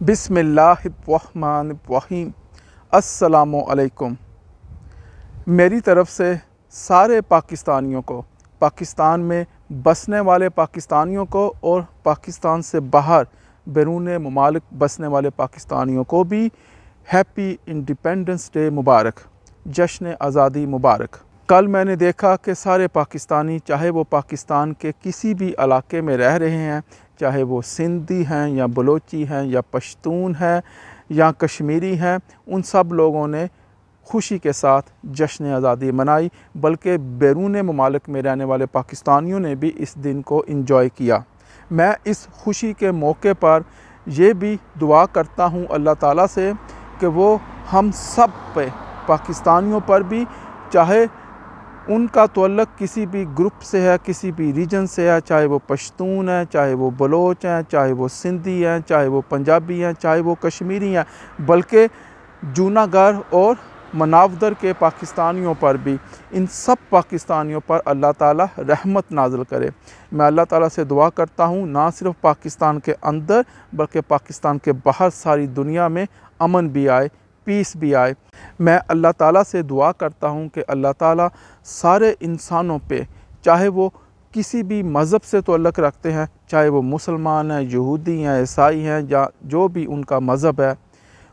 बिस्मिल्लाहिर्रहमानिर्रहीम। अस्सलामुअलैकुम। मेरी तरफ़ से सारे पाकिस्तानियों को, पाकिस्तान में बसने वाले पाकिस्तानियों को और पाकिस्तान से बाहर बैरून ममालिक बसने वाले पाकिस्तानियों को भी हैप्पी इंडिपेंडेंस डे मुबारक, जश्न आज़ादी मुबारक। कल मैंने देखा कि सारे पाकिस्तानी, चाहे वो पाकिस्तान के किसी भी इलाके में रह रहे हैं, चाहे वो सिंधी हैं या बलोची हैं या पश्तून हैं या कश्मीरी हैं, उन सब लोगों ने खुशी के साथ जश्न आज़ादी मनाई। बल्कि बैरून ममालिक में रहने वाले पाकिस्तानियों ने भी इस दिन को इंजॉय किया। मैं इस खुशी के मौके पर ये भी दुआ करता हूँ अल्लाह ताला से कि वो हम सब पे, पाकिस्तानियों पर भी, चाहे उनका तअल्लुक़ किसी भी ग्रुप से है, किसी भी रीजन से है, चाहे वो पश्तून है, चाहे वो बलोच हैं, चाहे वो सिंधी हैं, चाहे वो पंजाबी हैं, चाहे वो कश्मीरी हैं, बल्कि जूनागढ़ और मनावदर के पाकिस्तानियों पर भी, इन सब पाकिस्तानियों पर अल्लाह ताला रहमत नाज़िल करे। मैं अल्लाह ताला से दुआ करता हूँ ना सिर्फ़ पाकिस्तान के अंदर बल्कि पाकिस्तान के बाहर सारी दुनिया में अमन भी आए, पीस भी आए। मैं अल्लाह ताला से दुआ करता हूँ कि अल्लाह ताला सारे इंसानों पे, चाहे वो किसी भी मज़हब से तअल्लुक़ रखते हैं, चाहे वो मुसलमान हैं, यहूदी हैं, ईसाई हैं, या जो भी उनका मज़हब है,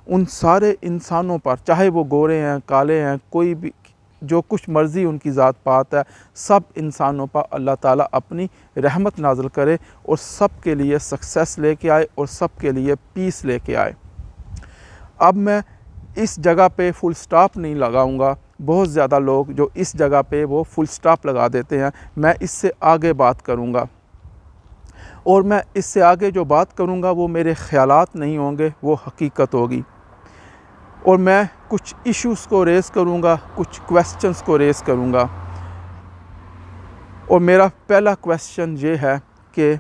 उन सारे इंसानों पर, चाहे वो गोरे हैं, काले हैं, कोई भी, जो कुछ मर्ज़ी उनकी ज़ात पात है, सब इंसानों पर अल्लाह ताला अपनी रहमत नाज़िल करे और सब के लिए सक्सेस लेके आए और सब के लिए पीस लेके आए। अब मैं इस जगह पे फुल स्टॉप नहीं लगाऊंगा। बहुत ज़्यादा लोग जो इस जगह पे वो फुल स्टॉप लगा देते हैं। मैं इससे आगे बात करूंगा और मैं इससे आगे जो बात करूंगा वो मेरे ख़यालात नहीं होंगे, वो हकीकत होगी। और मैं कुछ इश्यूज़ को रेज़ करूंगा, कुछ क्वेश्चंस को रेज़ करूंगा। और मेरा पहला क्वेश्चन ये है कि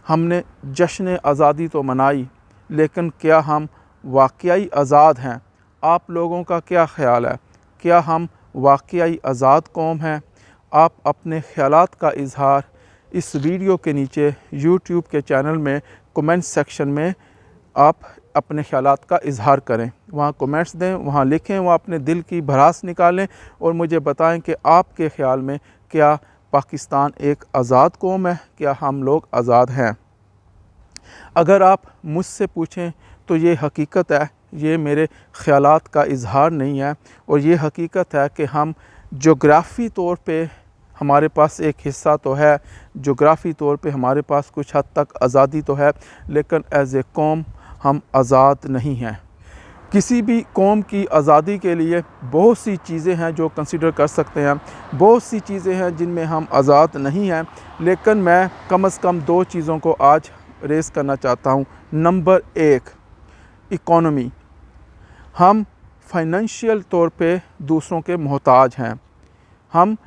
हमने जश्न आज़ादी तो मनाई, लेकिन क्या हम वाक़ई आज़ाद हैं? आप लोगों का क्या ख़याल है? क्या हम वाक़ई आज़ाद कौम हैं? आप अपने ख़यालात का इज़हार इस वीडियो के नीचे यूट्यूब के चैनल में कमेंट सेक्शन में आप अपने ख़यालात का इज़हार करें, वहाँ कमेंट्स दें, वहाँ लिखें, वहाँ अपने दिल की भड़ास निकालें और मुझे बताएं कि आपके ख़्याल में क्या पाकिस्तान एक आज़ाद कौम है? क्या हम लोग आज़ाद हैं? अगर आप मुझसे पूछें तो ये हकीकत है, ये मेरे ख़यालात का इज़हार नहीं है, और ये हकीकत है कि हम जोग्राफ़ी तौर पे, हमारे पास एक हिस्सा तो है, जोग्राफ़ी तौर पे हमारे पास कुछ हद तक आज़ादी तो है, लेकिन एज़ ए कौम हम आज़ाद नहीं हैं। किसी भी कौम की आज़ादी के लिए बहुत सी चीज़ें हैं जो कंसिडर कर सकते हैं, बहुत सी चीज़ें हैं जिनमें हम आज़ाद नहीं हैं, लेकिन मैं कम से कम दो चीज़ों को आज रेज़ करना चाहता हूँ। नंबर एक, इकॉनमी। हम फाइनेंशियल तौर पे दूसरों के मोहताज हैं, हम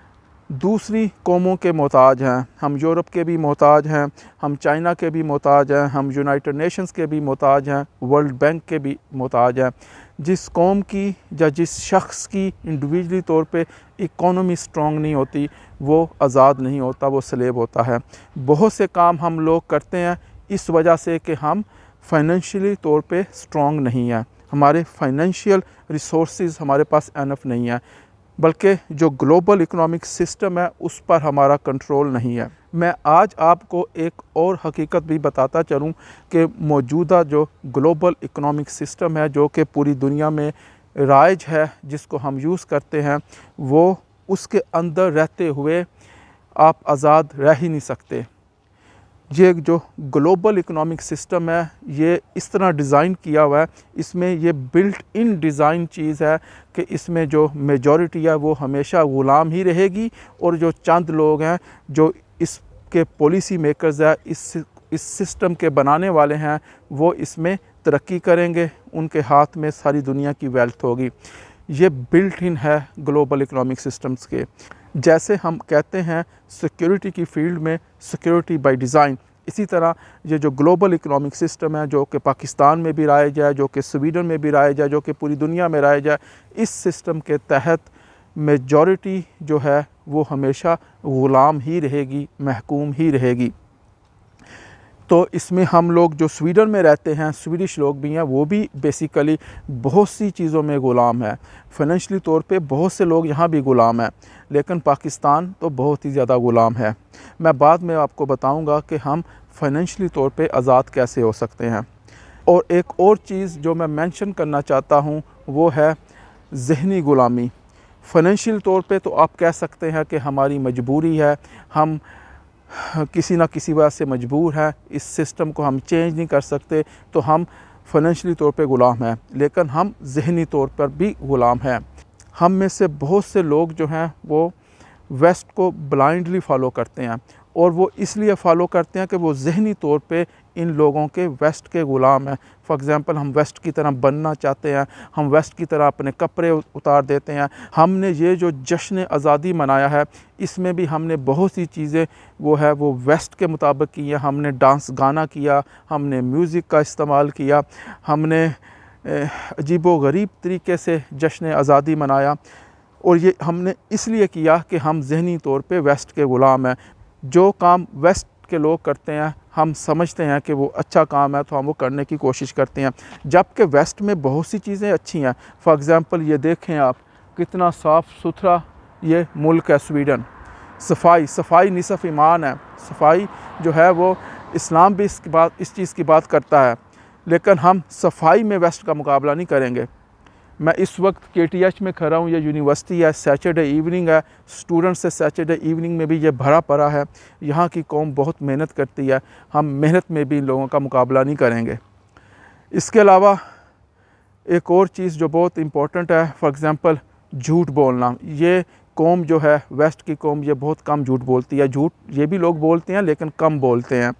दूसरी कौमों के मोहताज हैं, हम यूरोप के भी मोहताज हैं, हम चाइना के भी मोहताज हैं, हम यूनाइटेड नेशंस के भी मोहताज हैं, वर्ल्ड बैंक के भी मोहताज हैं। जिस कौम की या जिस शख्स की इंडिविजुअली तौर पे इकॉनमी स्ट्रॉन्ग नहीं होती, वो आज़ाद नहीं होता, वो स्लेव होता है। बहुत से काम हम लोग करते हैं इस वजह से कि हम फाइनेंशियली तौर पे स्ट्रॉन्ग नहीं हैं, हमारे फाइनेंशियल रिसोर्सेज हमारे पास एनफ नहीं है, बल्कि जो ग्लोबल इकोनॉमिक सिस्टम है उस पर हमारा कंट्रोल नहीं है। मैं आज आपको एक और हकीकत भी बताता चलूँ कि मौजूदा जो ग्लोबल इकोनॉमिक सिस्टम है, जो कि पूरी दुनिया में राइज है, जिसको हम यूज़ करते हैं, वो उसके अंदर रहते हुए आप आज़ाद रह ही नहीं सकते। ये जो ग्लोबल इकोनॉमिक सिस्टम है, ये इस तरह डिज़ाइन किया हुआ है, इसमें ये बिल्ट इन डिज़ाइन चीज़ है कि इसमें जो मेजॉरिटी है वो हमेशा ग़ुलाम ही रहेगी, और जो चंद लोग हैं, जो इसके पॉलिसी मेकर्स है, इस सिस्टम के बनाने वाले हैं, वो इसमें तरक्की करेंगे, उनके हाथ में सारी दुनिया की वेल्थ होगी। ये बिल्ट इन है ग्लोबल इकोनॉमिक सिस्टम्स के। जैसे हम कहते हैं सिक्योरिटी की फील्ड में सिक्योरिटी बाय डिज़ाइन, इसी तरह ये जो ग्लोबल इकोनॉमिक सिस्टम है, जो कि पाकिस्तान में भी राइज है, जो कि स्वीडन में भी राइज है, जो कि पूरी दुनिया में राइज है, इस सिस्टम के तहत मेजॉरिटी जो है वो हमेशा ग़ुलाम ही रहेगी, महकूम ही रहेगी। तो इसमें हम लोग जो स्वीडन में रहते हैं, स्वीडिश लोग भी हैं, वो भी बेसिकली बहुत सी चीज़ों में ग़ुलाम है। फ़ाइनेंशियली तौर पे बहुत से लोग यहाँ भी ग़ुलाम हैं, लेकिन पाकिस्तान तो बहुत ही ज़्यादा ग़ुलाम है। मैं बाद में आपको बताऊँगा कि हम फ़ाइनेंशियली तौर पे आज़ाद कैसे हो सकते हैं। और एक और चीज़ जो मैं मेंशन करना चाहता हूँ वो है ज़हनी ग़ुलामी। फ़ाइनेंशियल तौर पे तो आप कह सकते हैं कि हमारी मजबूरी है, हम किसी ना किसी वजह से मजबूर हैं, इस सिस्टम को हम चेंज नहीं कर सकते, तो हम फ़ाइनेंशियली तौर पे ग़ुलाम हैं। लेकिन हम ज़हनी तौर पर भी ग़ुलाम हैं। हम में से बहुत से लोग जो हैं वो वेस्ट को ब्लाइंडली फ़ॉलो करते हैं, और वो इसलिए फ़ॉलो करते हैं कि वो ज़हनी तौर पे इन लोगों के वेस्ट के ग़ुलाम हैं। फ़ॉर एग्ज़ाम्पल, हम वेस्ट की तरह बनना चाहते हैं, हम वेस्ट की तरह अपने कपड़े उतार देते हैं। हमने ये जो जश्न आज़ादी मनाया है, इसमें भी हमने बहुत सी चीज़ें वो वेस्ट के मुताबिक की हैं। हमने डांस गाना किया, हमने म्यूज़िक का इस्तेमाल किया, हमने अजीबो-गरीब तरीके से जश्न आज़ादी मनाया, और ये हमने इसलिए किया कि हम ज़हनी तौर पे वेस्ट के ग़ुलाम हैं। जो काम वेस्ट के लोग करते हैं, हम समझते हैं कि वो अच्छा काम है, तो हम वो करने की कोशिश करते हैं, जबकि वेस्ट में बहुत सी चीज़ें अच्छी हैं। फ़ॉर एग्ज़ाम्पल, ये देखें आप, कितना साफ़ सुथरा ये मुल्क है स्वीडन। सफाई निसफ़ ईमान है। सफाई जो है वो इस्लाम भी इस चीज़ की बात करता है, लेकिन हम सफाई में वेस्ट का मुकाबला नहीं करेंगे। मैं इस वक्त KTH में खड़ा हूँ, ये यूनिवर्सिटी है, सैटरडे इवनिंग है, स्टूडेंट्स से सैटरडे इवनिंग में भी ये भरा पड़ा है। यहाँ की कौम बहुत मेहनत करती है, हम मेहनत में भी इन लोगों का मुकाबला नहीं करेंगे। इसके अलावा एक और चीज़ जो बहुत इम्पोर्टेंट है, फॉर एग्ज़ाम्पल झूठ बोलना। ये कौम जो है, वेस्ट की कौम, ये बहुत कम झूठ बोलती है। झूठ ये भी लोग बोलते हैं, लेकिन कम बोलते हैं,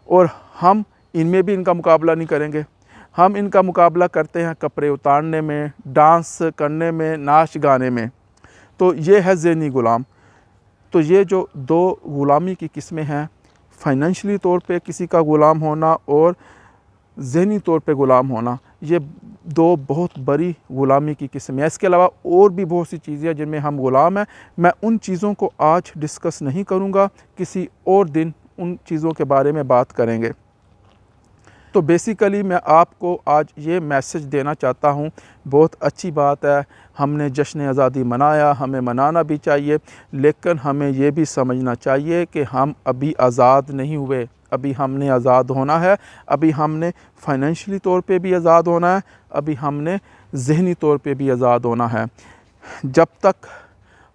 और हम इनमें भी इनका मुकाबला नहीं करेंगे। हम इनका मुकाबला करते हैं कपड़े उतारने में, डांस करने में, नाच गाने में। तो ये है ज़हनी ग़ुलाम। तो ये जो दो ग़ुलामी की किस्में हैं, फ़ाइनेंशियली तौर पे किसी का ग़ुलाम होना और ज़हनी तौर पे ग़ुलाम होना, ये दो बहुत बड़ी ग़ुलामी की किस्में हैं। इसके अलावा और भी बहुत सी चीज़ें हैं जिनमें हम ग़ुलाम हैं। मैं उन चीज़ों को आज डिस्कस नहीं करूँगा, किसी और दिन उन चीज़ों के बारे में बात करेंगे। तो बेसिकली मैं आपको आज ये मैसेज देना चाहता हूँ, बहुत अच्छी बात है, हमने जश्न आज़ादी मनाया, हमें मनाना भी चाहिए, लेकिन हमें ये भी समझना चाहिए कि हम अभी आज़ाद नहीं हुए। अभी हमने आज़ाद होना है, अभी हमने फ़ाइनेंशियली तौर पे भी आज़ाद होना है, अभी हमने ज़हनी तौर पे भी आज़ाद होना है। जब तक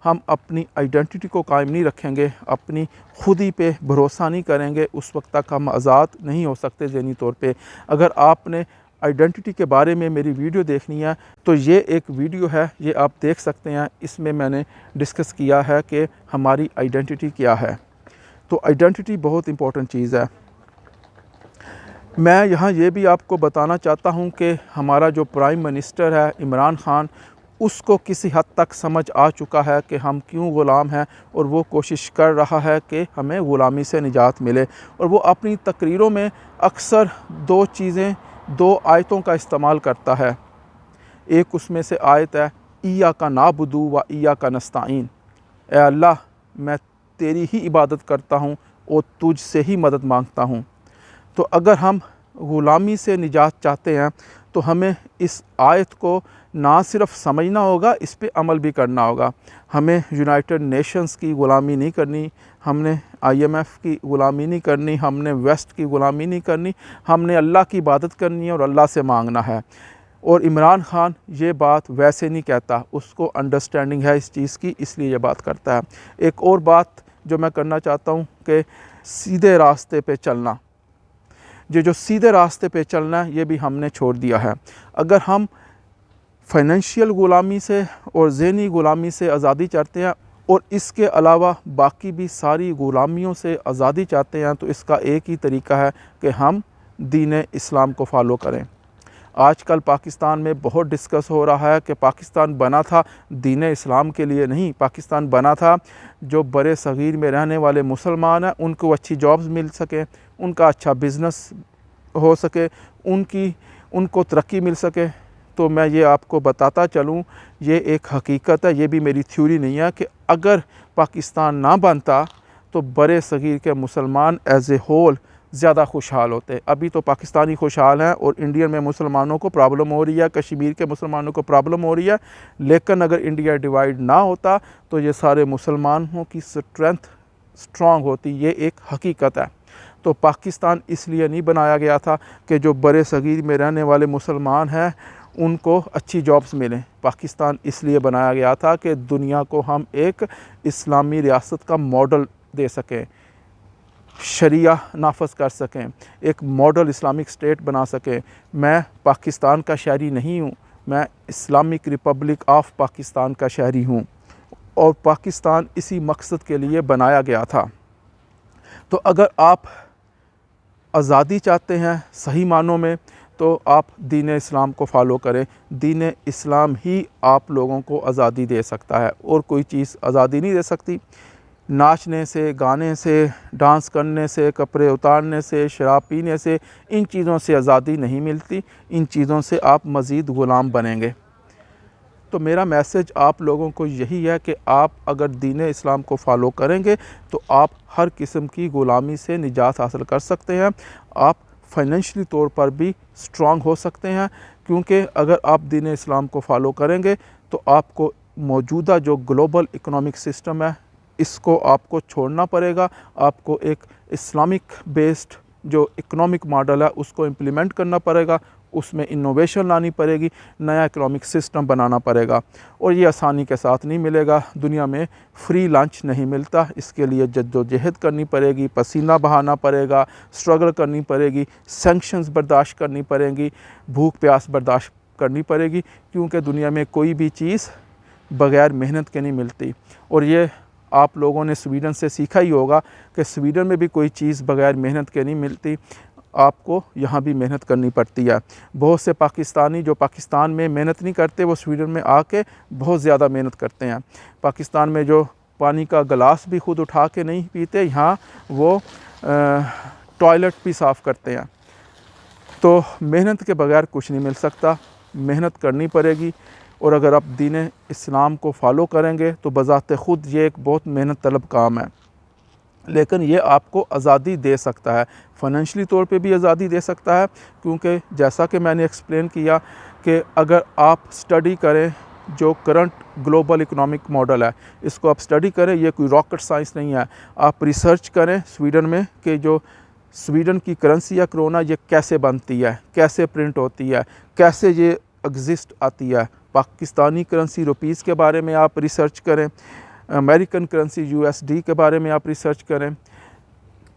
हम अपनी आइडेंटिटी को कायम नहीं रखेंगे, अपनी खुदी पे भरोसा नहीं करेंगे, उस वक्त तक हम आज़ाद नहीं हो सकते ज़हनी तौर पे। अगर आपने आइडेंटिटी के बारे में मेरी वीडियो देखनी है, तो ये एक वीडियो है, ये आप देख सकते हैं। इसमें मैंने डिस्कस किया है कि हमारी आइडेंटिटी क्या है। तो आइडेंटिटी बहुत इम्पोर्टेंट चीज़ है। मैं यहाँ ये भी आपको बताना चाहता हूँ कि हमारा जो प्राइम मिनिस्टर है इमरान ख़ान, उसको किसी हद तक समझ आ चुका है कि हम क्यों ग़ुलाम हैं, और वो कोशिश कर रहा है कि हमें ग़ुलामी से निजात मिले। और वो अपनी तकरीरों में अक्सर दो आयतों का इस्तेमाल करता है। एक उसमें से आयत है, इय्याका नाअबुदु व इय्याका नस्तईन। ए अल्लाह, मैं तेरी ही इबादत करता हूँ और तुझ से ही मदद मांगता हूँ। तो अगर हम ग़ुलामी से निजात चाहते हैं, तो हमें इस आयत को ना सिर्फ समझना होगा, इस पे अमल भी करना होगा। हमें यूनाइटेड नेशंस की ग़ुलामी नहीं करनी, हमने IMF की ग़ुलामी नहीं करनी, हमने वेस्ट की ग़ुलामी नहीं करनी, हमने अल्लाह की इबादत करनी है और अल्लाह से मांगना है। और इमरान ख़ान ये बात वैसे नहीं कहता, उसको अंडरस्टैंडिंग है इस चीज़ की, इसलिए ये बात करता है। एक और बात जो मैं करना चाहता हूँ कि सीधे रास्ते पे चलना। ये जो सीधे रास्ते पे चलना है, ये भी हमने छोड़ दिया है। अगर हम फ़ाइनेंशियल ग़ुलामी से और ज़हनी ग़ुलामी से आज़ादी चाहते हैं, और इसके अलावा बाकी भी सारी ग़ुलामियों से आज़ादी चाहते हैं, तो इसका एक ही तरीका है कि हम दीन इस्लाम को फ़ॉलो करें। आजकल पाकिस्तान में बहुत डिस्कस हो रहा है कि पाकिस्तान बना था दीन इस्लाम के लिए नहीं, पाकिस्तान बना था जो बड़े सग़ीर में रहने वाले मुसलमान हैं उनको अच्छी जॉब्स मिल सके, उनका अच्छा बिज़नेस हो सके, उनको तरक्की मिल सके। तो मैं ये आपको बताता चलूँ, ये एक हकीकत है, ये भी मेरी थ्योरी नहीं है, कि अगर पाकिस्तान ना बनता तो बड़े सग़ीर के मुसलमान एज़ ए होल ज़्यादा खुशहाल होते। अभी तो पाकिस्तानी खुशहाल हैं और इंडिया में मुसलमानों को प्रॉब्लम हो रही है, कश्मीर के मुसलमानों को प्रॉब्लम हो रही है। लेकिन अगर इंडिया डिवाइड ना होता तो ये सारे मुसलमानों की स्ट्रेंथ स्ट्रॉन्ग होती, ये एक हकीकत है। तो पाकिस्तान इसलिए नहीं बनाया गया था कि जो बड़े सगीर में रहने वाले मुसलमान हैं उनको अच्छी जॉब्स मिलें। पाकिस्तान इसलिए बनाया गया था कि दुनिया को हम एक इस्लामी रियासत का मॉडल दे सकें, शरिया नाफज कर सकें, एक मॉडल इस्लामिक स्टेट बना सकें। मैं पाकिस्तान का शहरी नहीं हूँ, मैं इस्लामिक रिपब्लिक ऑफ पाकिस्तान का शहरी हूँ और पाकिस्तान इसी मकसद के लिए बनाया गया था। तो अगर आप आज़ादी चाहते हैं सही मानों में तो आप दीन इस्लाम को फॉलो करें। दीन इस्लाम ही आप लोगों को आज़ादी दे सकता है और कोई चीज़ आज़ादी नहीं दे सकती। नाचने से, गाने से, डांस करने से, कपड़े उतारने से, शराब पीने से, इन चीज़ों से आज़ादी नहीं मिलती। इन चीज़ों से आप मज़ीद ग़ुलाम बनेंगे। तो मेरा मैसेज आप लोगों को यही है कि आप अगर दीन इस्लाम को फॉलो करेंगे तो आप हर किस्म की ग़ुलामी से निजात हासिल कर सकते हैं। आप फाइनेंशियली तौर पर भी स्ट्रॉन्ग हो सकते हैं, क्योंकि अगर आप दीन इस्लाम को फॉलो करेंगे तो आपको मौजूदा जो ग्लोबल इकोनॉमिक सिस्टम है इसको आपको छोड़ना पड़ेगा। आपको एक इस्लामिक बेस्ड जो इकोनॉमिक मॉडल है उसको इम्प्लीमेंट करना पड़ेगा, उसमें इनोवेशन लानी पड़ेगी, नया इकोनॉमिक सिस्टम बनाना पड़ेगा। और ये आसानी के साथ नहीं मिलेगा। दुनिया में फ्री लंच नहीं मिलता, इसके लिए जद्दोजहद करनी पड़ेगी, पसीना बहाना पड़ेगा, स्ट्रगल करनी पड़ेगी, सैंक्शंस बर्दाश्त करनी पड़ेंगी, भूख प्यास बर्दाश्त करनी पड़ेगी, क्योंकि दुनिया में कोई भी चीज़ बग़ैर मेहनत के नहीं मिलती। और ये आप लोगों ने स्वीडन से सीखा ही होगा कि स्वीडन में भी कोई चीज़ बग़ैर मेहनत के नहीं मिलती, आपको यहाँ भी मेहनत करनी पड़ती है। बहुत से पाकिस्तानी जो पाकिस्तान में मेहनत नहीं करते वो स्वीडन में आके बहुत ज़्यादा मेहनत करते हैं। पाकिस्तान में जो पानी का गिलास भी खुद उठा के नहीं पीते, यहाँ वो टॉयलेट भी साफ़ करते हैं। तो मेहनत के बगैर कुछ नहीं मिल सकता, मेहनत करनी पड़ेगी। और अगर आप दीन इस्लाम को फॉलो करेंगे तो बज़ाते ख़ुद ये एक बहुत मेहनत तलब काम है, लेकिन ये आपको आज़ादी दे सकता है। फाइनेंशियली तौर पे भी आज़ादी दे सकता है, क्योंकि जैसा कि मैंने एक्सप्लेन किया कि अगर आप स्टडी करें जो करंट ग्लोबल इकोनॉमिक मॉडल है, इसको आप स्टडी करें, ये कोई रॉकेट साइंस नहीं है। आप रिसर्च करें स्वीडन में कि जो स्वीडन की करेंसी है क्रोना, ये कैसे बनती है, कैसे प्रिंट होती है, कैसे ये एग्जिस्ट आती है। पाकिस्तानी करेंसी रुपीज़ के बारे में आप रिसर्च करें, अमेरिकन करेंसी यूएसडी के बारे में आप रिसर्च करें,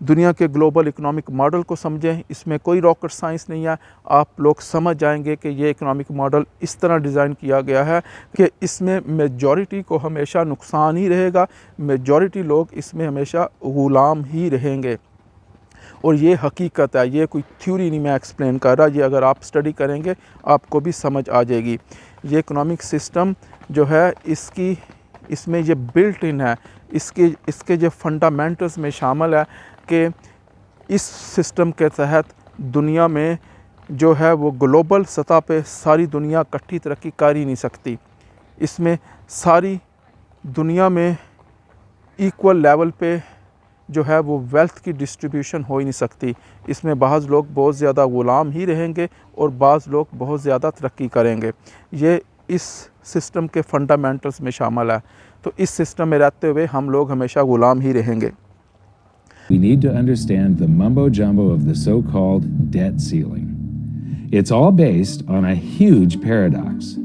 दुनिया के ग्लोबल इकोनॉमिक मॉडल को समझें। इसमें कोई रॉकेट साइंस नहीं है। आप लोग समझ जाएंगे कि ये इकोनॉमिक मॉडल इस तरह डिज़ाइन किया गया है कि इसमें मेजॉरिटी को हमेशा नुकसान ही रहेगा, मेजॉरिटी लोग इसमें हमेशा ग़ुलाम ही रहेंगे। और ये हकीकत है, ये कोई थ्योरी नहीं मैं एक्सप्लेन कर रहा, ये अगर आप स्टडी करेंगे आपको भी समझ आ जाएगी। ये इकोनॉमिक सिस्टम जो है इसमें ये बिल्ट इन है, इसके जो फंडामेंटल्स में शामिल है कि इस सिस्टम के तहत दुनिया में जो है वो ग्लोबल सतह पे सारी दुनिया इकट्ठी तरक्की कर ही नहीं सकती। इसमें सारी दुनिया में इक्वल लेवल पे जो है वो वेल्थ की डिस्ट्रीब्यूशन हो ही नहीं सकती। इसमें बाज़ लोग बहुत ज़्यादा ग़ुलाम ही रहेंगे और बाज़ लोग बहुत ज़्यादा तरक्की करेंगे। ये इस सिस्टम के फंडामेंटल्स में शामिल है। तो इस सिस्टम में रहते हुए हम लोग हमेशा ग़ुलाम ही रहेंगे। We need to understand the mumbo-jumbo of the so-called debt ceiling. It's all based on a huge paradox.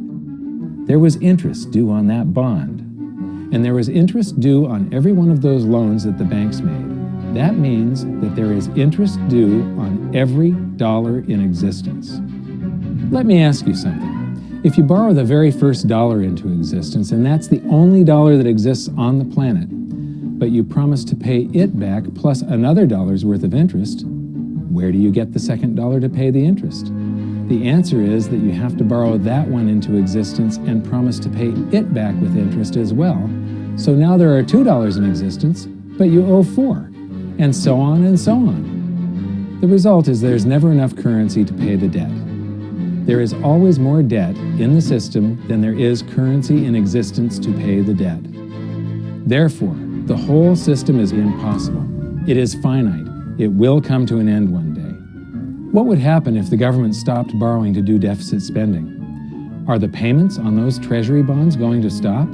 There was interest due on that bond, and there was interest due on every one of those loans that the banks made. That means that there is interest due on every dollar in existence. Let me ask you something. If you borrow the very first dollar into existence, and that's the only dollar that exists on the planet, but you promise to pay it back plus another dollar's worth of interest, where do you get the second dollar to pay the interest? The answer is that you have to borrow that one into existence and promise to pay it back with interest as well. So now there are $2 in existence, but you owe $4, and so on and so on. The result is there's never enough currency to pay the debt. There is always more debt in the system than there is currency in existence to pay the debt. Therefore, the whole system is impossible. It is finite. It will come to an end one day. What would happen if the government stopped borrowing to do deficit spending? Are the payments on those treasury bonds going to stop?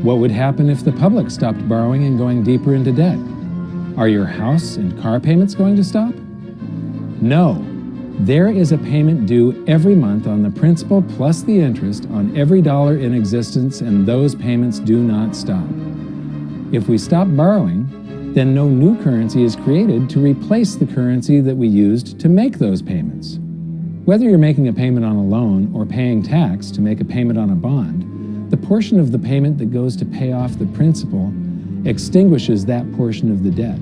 What would happen if the public stopped borrowing and going deeper into debt? Are your house and car payments going to stop? No. There is a payment due every month on the principal plus the interest on every dollar in existence, and those payments do not stop. If we stop borrowing, then no new currency is created to replace the currency that we used to make those payments. Whether you're making a payment on a loan or paying tax to make a payment on a bond, the portion of the payment that goes to pay off the principal extinguishes that portion of the debt.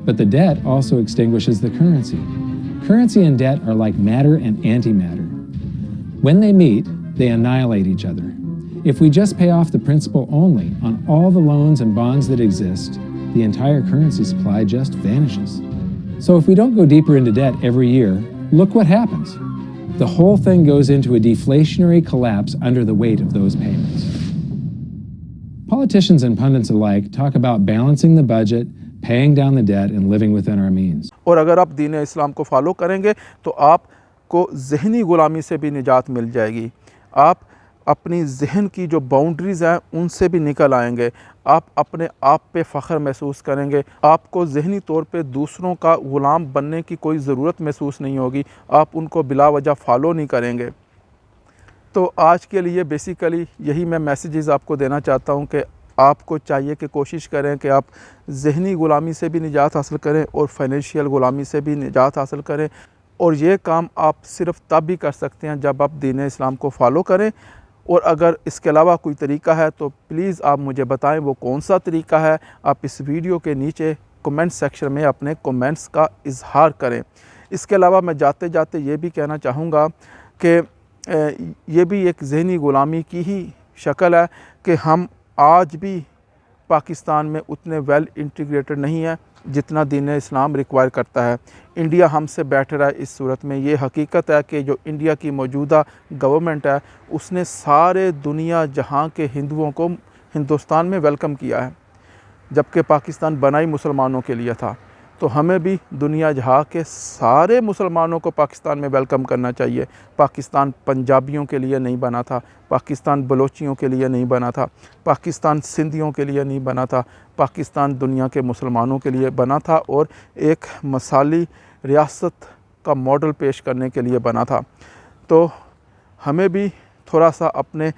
But the debt also extinguishes the currency. Currency and debt are like matter and antimatter. When they meet, they annihilate each other. If we just pay off the principal only on all the loans and bonds that exist, the entire currency supply just vanishes. So if we don't go deeper into debt every year, look what happens. The whole thing goes into a deflationary collapse under the weight of those payments. Politicians and pundits alike talk about balancing the budget, paying down the debt, and living within our means. और अगर आप दीन इस्लाम को follow करेंगे तो आपको ज़हनी ग़ुलामी से भी निजात मिल जाएगी। आप अपनी जहन की जो बाउंड्रीज़ हैं उनसे भी निकल आएंगे। आप अपने आप पे फ़ख्र महसूस करेंगे। आपको ज़हनी तौर पे दूसरों का ग़ुलाम बनने की कोई ज़रूरत महसूस नहीं होगी। आप उनको बिला वजह फ़ॉलो नहीं करेंगे। तो आज के लिए बेसिकली यही मैं मैसेजेस आपको देना चाहता हूँ कि आपको चाहिए कि कोशिश करें कि आप ज़हनी ग़ुलामी से भी निजात हासिल करें और फाइनेंशियल ग़ुलामी से भी निजात हासिल करें। और ये काम आप सिर्फ़ तब भी कर सकते हैं जब आप दीन इस्लाम को फ़ॉलो करें। और अगर इसके अलावा कोई तरीका है तो प्लीज़ आप मुझे बताएं वो कौन सा तरीका है। आप इस वीडियो के नीचे कमेंट सेक्शन में अपने कमेंट्स का इजहार करें। इसके अलावा मैं जाते जाते ये भी कहना चाहूँगा कि ये भी एक ज़हनी ग़ुलामी की ही शक्ल है कि हम आज भी पाकिस्तान में उतने वेल इंटीग्रेटेड नहीं है जितना दीन इस्लाम रिक्वायर करता है। इंडिया हमसे बेटर है इस सूरत में। ये हकीकत है कि जो इंडिया की मौजूदा गवर्नमेंट है उसने सारे दुनिया जहां के हिंदुओं को हिंदुस्तान में वेलकम किया है, जबकि पाकिस्तान बना ही मुसलमानों के लिए था। तो हमें भी दुनिया जहां के सारे मुसलमानों को पाकिस्तान में वेलकम करना चाहिए। पाकिस्तान पंजाबियों के लिए नहीं बना था, पाकिस्तान बलोचियों के लिए नहीं बना था, पाकिस्तान सिंधियों के लिए नहीं बना था, पाकिस्तान दुनिया के मुसलमानों के लिए बना था और एक मिसाली रियासत का मॉडल पेश करने के लिए बना था। तो हमें भी थोड़ा सा अपने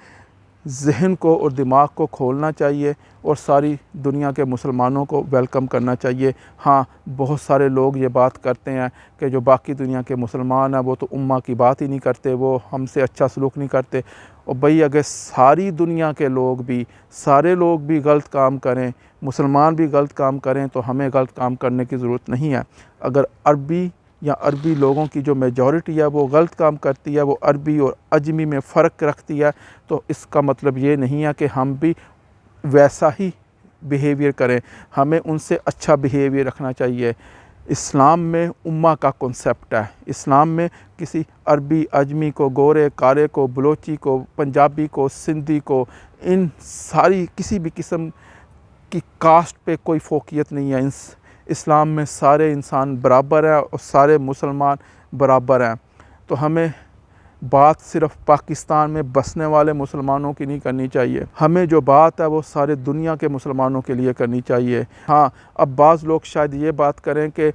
जहन को और दिमाग को खोलना चाहिए और सारी दुनिया के मुसलमानों को वेलकम करना चाहिए। हाँ, बहुत सारे लोग ये बात करते हैं कि जो बाकी दुनिया के मुसलमान हैं वो तो उम्मा की बात ही नहीं करते, वो हमसे अच्छा सलूक नहीं करते। और भाई अगर सारी दुनिया के लोग भी, सारे लोग भी गलत काम करें, मुसलमान भी गलत काम करें तो हमें गलत काम करने की ज़रूरत नहीं है। अगर अरबी लोगों की जो मेजॉरिटी है वो गलत काम करती है, वो अरबी और अजमी में फ़र्क रखती है, तो इसका मतलब ये नहीं है कि हम भी वैसा ही बिहेवियर करें। हमें उनसे अच्छा बिहेवियर रखना चाहिए। इस्लाम में उम्मा का कॉन्सेप्ट है। इस्लाम में किसी अरबी अजमी को, गोरे कारे को, बलोची को, पंजाबी को, सिंधी को, इन सारी किसी भी किस्म की कास्ट पे कोई फोकियत नहीं है। इस्लाम में सारे इंसान बराबर हैं और सारे मुसलमान बराबर हैं। तो हमें बात सिर्फ़ पाकिस्तान में बसने वाले मुसलमानों की नहीं करनी चाहिए। हमें जो बात है वो सारे दुनिया के मुसलमानों के लिए करनी चाहिए। हाँ, अब बाज़ लोग शायद ये बात करें कि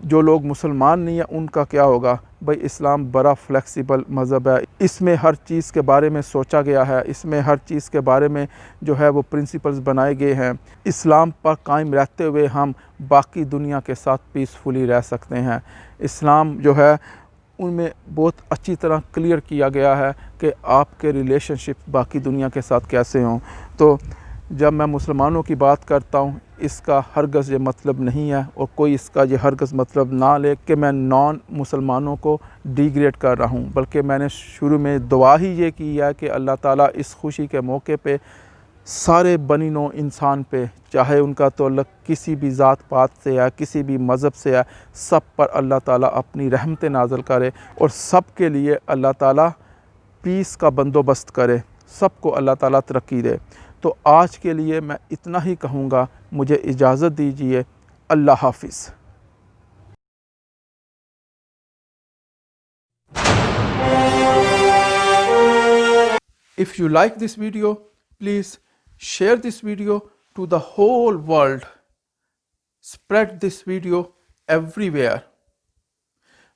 जो लोग मुसलमान नहीं हैं उनका क्या होगा। भाई इस्लाम बड़ा फ्लेक्सिबल मज़हब है, इसमें हर चीज़ के बारे में सोचा गया है, इसमें हर चीज़ के बारे में जो है वो प्रिंसिपल्स बनाए गए हैं। इस्लाम पर कायम रहते हुए हम बाकी दुनिया के साथ पीसफुली रह सकते हैं। इस्लाम जो है उनमें बहुत अच्छी तरह क्लियर किया गया है कि आपके रिलेशनशिप बाकी दुनिया के साथ कैसे हों। तो जब मैं मुसलमानों की बात करता हूँ इसका हरगज़ ये मतलब नहीं है और कोई इसका ये हरगज़ मतलब ना ले कि मैं नॉन मुसलमानों को डिग्रेड कर रहा हूँ, बल्कि मैंने शुरू में दुआ ही ये की है कि अल्लाह ताला इस खुशी के मौके पे सारे बनी नौ इंसान पे, चाहे उनका ताल्लुक़ किसी भी ज़ात पात से है, किसी भी मज़हब से है, सब पर अल्लाह ताला अपनी रहमतें नाज़िल करे और सब के लिए अल्लाह ताला पीस का बंदोबस्त करे, सबको अल्लाह ताला तरक्की दे। तो आज के लिए मैं इतना ही कहूँगा। मुझे इजाज़त दीजिए। अल्लाह हाफिज़। If you like this video, please share this video to the whole world. Spread this video everywhere.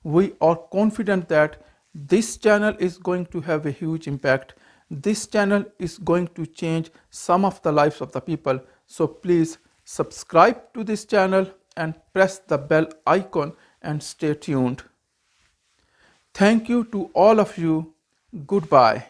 We are confident that this channel is going to have a huge impact. This channel is going to change some of the lives of the people. So please subscribe to this channel and press the bell icon and stay tuned. Thank you to all of you. Goodbye.